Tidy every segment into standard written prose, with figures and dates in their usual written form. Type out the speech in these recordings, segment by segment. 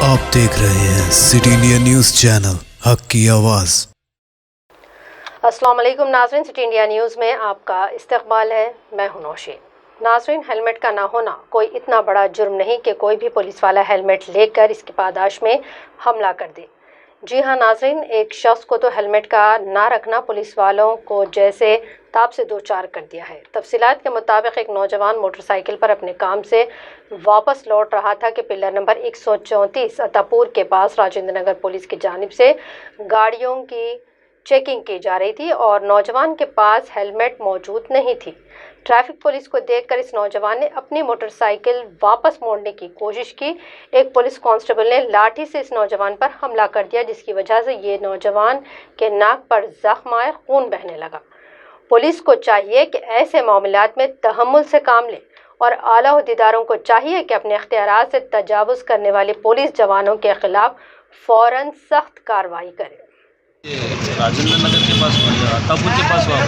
आप देख रहे हैं सिटी इंडिया न्यूज़ चैनल, हक की आवाज़। अस्सलाम वालेकुम नाज़रीन, सिटी इंडिया न्यूज़ में आपका इस्तकबाल है। मैं हूं नौशीन। नाज़रीन, हेलमेट का ना होना कोई इतना बड़ा जुर्म नहीं कि कोई भी पुलिस वाला हेलमेट लेकर इसकी पादाश में हमला कर दे। जी हाँ नाज़रीन, एक शख्स को तो हेलमेट का ना रखना पुलिस वालों को जैसे ताप से दो चार कर दिया है। तफसीलात के मुताबिक एक नौजवान मोटरसाइकिल पर अपने काम से वापस लौट रहा था कि पिलर नंबर 134 अतापुर के पास राजेंद्र नगर पुलिस की जानिब से गाड़ियों की चेकिंग की जा रही थी और नौजवान के पास हेलमेट मौजूद नहीं थी। ट्रैफिक पुलिस को देखकर इस नौजवान ने अपनी मोटरसाइकिल वापस मोड़ने की कोशिश की। एक पुलिस कांस्टेबल ने लाठी से इस नौजवान पर हमला कर दिया, जिसकी वजह से ये नौजवान के नाक पर जख्म आए, खून बहने लगा। पुलिस को चाहिए कि ऐसे मामलात में तहम्मुल से काम ले और आला अहदेदारों को चाहिए कि अपने इख्तियारात से तजावुज़ करने वाले पुलिस जवानों के खिलाफ फ़ौरन सख्त कार्रवाई करें। राजेंद्र नगर के पास अतापुर के पास हुआ,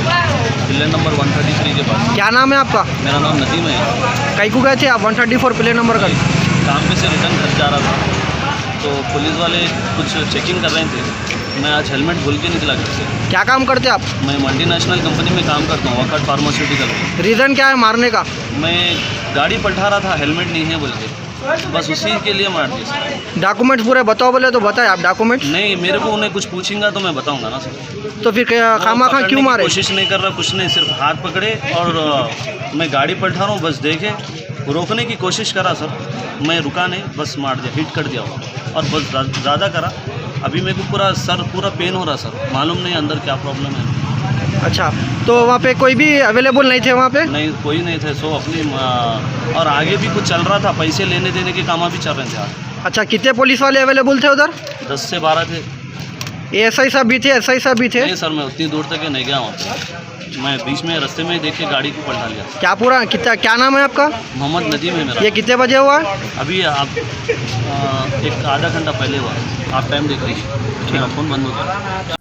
पिलर नंबर 133 के पास। क्या नाम है आपका? मेरा नाम नदीम है। कहीं को गए थे आप? 134 पिलर नंबर का काम पे से रिटर्न घर जा रहा था तो पुलिस वाले कुछ चेकिंग कर रहे थे। मैं आज हेलमेट भूल के निकला घर से। क्या काम करते आप? मैं मल्टीनेशनल कंपनी में काम करता हूँ, वक़्त फार्मास्यूटिकल में। रीज़न क्या है मारने का? मैं गाड़ी पलटा रहा था, हेलमेट नहीं है बोल के, बस उसी के लिए मार दिया सर। डॉक्यूमेंट्स पूरे बताओ बोले तो बताए आप डॉक्यूमेंट्स? नहीं, मेरे को उन्हें कुछ पूछेंगे तो मैं बताऊंगा ना सर। तो फिर खामा क्यों मारे? कोशिश नहीं कर रहा, कुछ नहीं, सिर्फ हाथ पकड़े और मैं गाड़ी पलटा रहा हूँ, बस देखे, रोकने की कोशिश करा सर, मैं रुका नहीं, बस मार दिया, हिट कर दिया और बस ज़्यादा करा। अभी मेरे को पूरा पेन हो रहा सर, मालूम नहीं अंदर क्या प्रॉब्लम है। अच्छा, तो वहाँ पे कोई भी अवेलेबल नहीं थे? वहाँ पे नहीं, कोई नहीं थे। सो अपनी और आगे भी कुछ चल रहा था, पैसे लेने देने के काम भी चल रहे थे आज। अच्छा, कितने पुलिस वाले अवेलेबल थे उधर? 10 से 12 थे। एसआई साहब भी थे? एसआई साहब भी थे? नहीं सर, मैं उतनी दूर तक नहीं गया वहाँ पे, मैं बीच में रास्ते में देख के गाड़ी को पलटा लिया। क्या नाम है आपका? मोहम्मद नदीम है मेरा। ये कितने बजे हुआ? अभी आप एक आधा घंटा पहले हुआ। आप टाइम देख लीजिए, मेरा फ़ोन बंद हो गया।